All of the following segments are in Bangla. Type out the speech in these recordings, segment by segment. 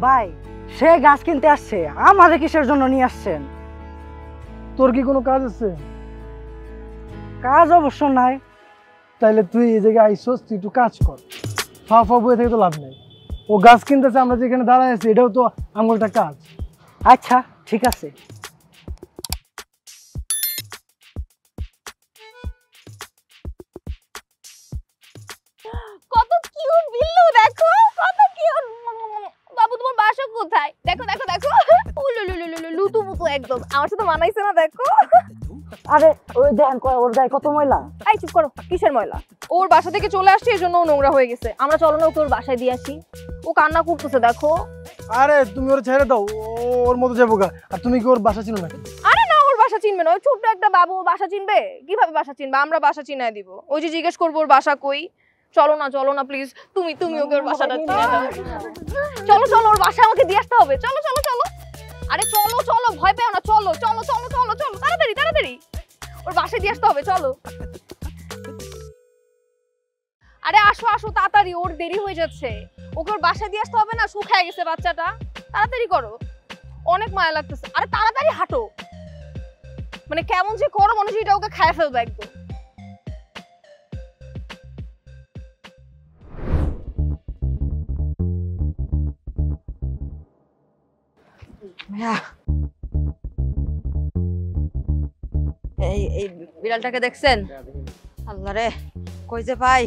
ভাই সে গাছ কিনতে আসছে, আমারে কিসের জন্য নিয়ে আসছেন? তোর কি কোনো কাজ আছে? কাজ অবশ্য নাই। তাইলে তুই এই জায়গায় আইসোস, তুই একটু কাজ কর। ফা ফা বয়ে থেকে তো লাভ নেই। ও গাছ কিনতেছে, আমরা যেখানে দাঁড়ায় আছি এটাও তো আমার একটা কাজ। আচ্ছা ঠিক আছে। কত কিউট বিল্লু, দেখো কত কিউট। বাবু তোমার বাসা কোথায়? দেখো দেখো দেখো, লুতু পুতু একদম আমার সাথে মানাইছে না? দেখো। আরে ওই দেখেন ওর গায়ে কত ময়লা। এই চুপ করো, কিসের ময়লা? ওর বাসা থেকে চলে আসছে, এজন্য ও নোংরা হয়ে গেছে। আমরা চলো না ওকে ওর বাসায় দিয়ে আসি। ও কান্না করতেছে দেখো। আরে তুমি ওর ছেড়ে দাও, ওর মতো যাবো গা। আর তুমি কি ওর বাসা চিনো নাকি? আরে না, ওর বাসা চিনবে না। ওই ছোট্ট একটা বাবু বাসা চিনবে? কিভাবে বাসা চিনবে? আমরা বাসা চিনাই দিব। ওই যে জিজ্ঞেস করবো ওর বাসা কই। চলো না প্লিজ, তুমি ওকে ওর বাসাটা চিনে দাও। চলো চলো, ওর বাসা আমাকে দিয়ে আসতে হবে। চলো চলো চলো, আরে চলো চলো, ভয় পেও না। চলো চলো চলো চলো চলো, তাড়াতাড়ি তাড়াতাড়ি ওর বাসায় দিয়ে আসতে হবে। চলো, আরে আসো আসো তাড়াতাড়ি, ওর দেরি হয়ে যাচ্ছে। ওকে ওর বাসায় দিয়ে আসতে হবে না, শুকায় গেছে বাচ্চাটা। তাড়াতাড়ি করো, অনেক মায়া লাগতেছে। আরে তাড়াতাড়ি হাঁটো। মানে কেমন যে করো, মনে হচ্ছে এটা ওকে খায় ফেলবে একদম। এই বিড়ালটাকে দেখছেন? আল্লাহ রে, কই যে ভাই।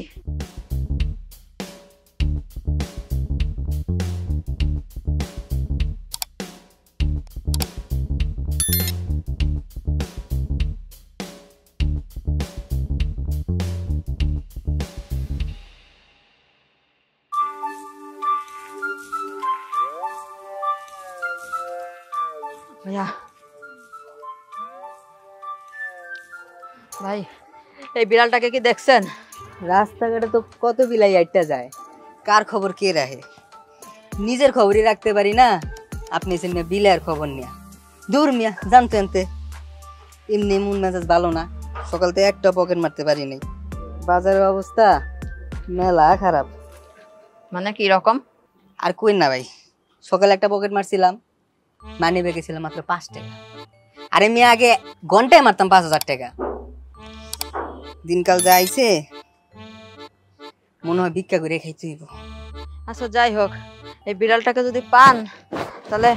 ভাইয়া, ভাই এই বিড়ালটাকে কি দেখছেন? রাস্তাঘাটে তো কত বিলাই আইটা যায়, কার খবর কে রাখে? নিজের খবরই রাখতে পারি না, আপনি মিয়া বিলাইয়ের খবর নিয়া। দূর মিয়া, জানতে আনতে। এমনি মন মেজাজ ভালো না, সকাল থেকে একটা পকেট মারতে পারি নাই। বাজারের অবস্থা মেলা খারাপ। মানে কি রকম? আর কই না ভাই, সকালে একটা পকেট মারছিলাম, মানি ব্যাগে ছিল মাত্র 5 টাকা। আরে মিয়া আগে ঘন্টায় মারতাম 5000 টাকা। দিনকাল যা আইছে, মনে হয় ভিক্ষা করে খাইতে হইব। আচ্ছা যাই হোক, এই বিড়ালটাকে যদি পান তাহলে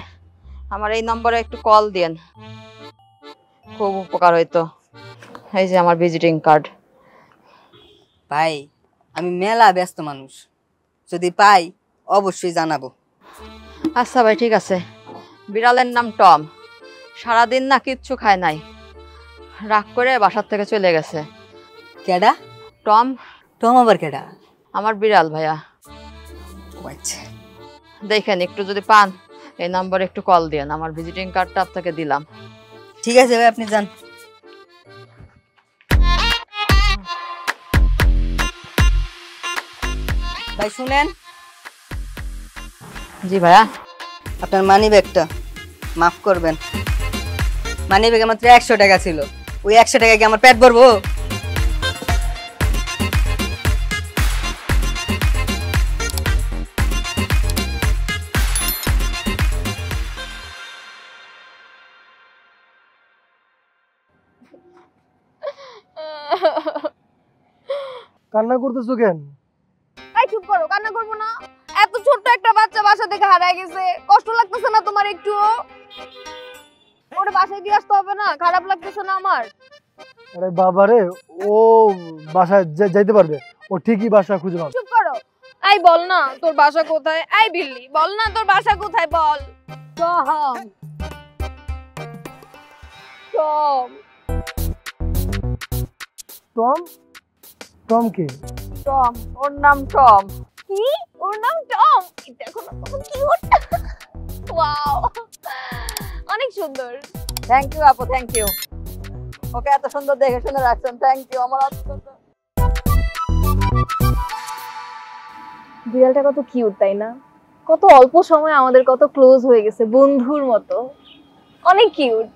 আমার এই নম্বরে একটু কল দিয়েন, খুব উপকার হইতো। এই যে আমার ভিজিটিং কার্ড। ভাই আমি মেলা ব্যস্ত মানুষ, যদি পাই অবশ্যই জানাবো। আচ্ছা ভাই ঠিক আছে। বিড়ালের নাম টম, সারাদিন না কিচ্ছু খায় নাই, রাগ করে বাসার থেকে চলে গেছে। কেডা? টম। টম আবার কেডা? আমার বিড়াল ভাইয়া। আচ্ছা দেখেন একটু যদি পান এই নম্বরে একটু কল দিয়েন, আমার ভিজিটিং কার্ডটা আপনাকে দিলাম। ঠিক আছে ভাই, আপনি যান। ভাই শুনেন। জি ভাইয়া। আপনার মানি ব্যাগটা মাফ করবেন, মানি ব্যাগে মাত্র 100 টাকা ছিল। ওই 100 টাকা কি আমার পেট ভরবো? কান্না করতেছো কেন? এই চুপ করো, কান্না করবো না। এত ছোট্ট একটা বাচ্চা বাসা থেকে হারায় গেছে, কষ্ট লাগতেছে না তোমার একটু? ওরে বাসায় দিয়ে আসতে হবে না? খারাপ লাগতেছে না আমার? আরে বাবা রে, ও বাসায় যাইতে পারবে, ও ঠিকই বাসা খুঁজে পাবে। চুপ করো। এই বল না তোর বাসা কোথায়? এই বিল্লি বল না তোর বাসা কোথায়, বল। Tom Tom Tom? টম কে? টম, ওর নাম টম। কি? ওর নাম টম? দেখো না কত কিউট। ওয়াও, অনেক সুন্দর। থ্যাংক ইউ আপু, থ্যাংক ইউ। ওকে এত সুন্দর দেখে শুনে রাখছেন, থ্যাংক ইউ। আমার বিড়ালটা কত কিউট তাই না? কত অল্প সময় আমাদের কত ক্লোজ হয়ে গেছে, বন্ধুর মতো। অনেক কিউট।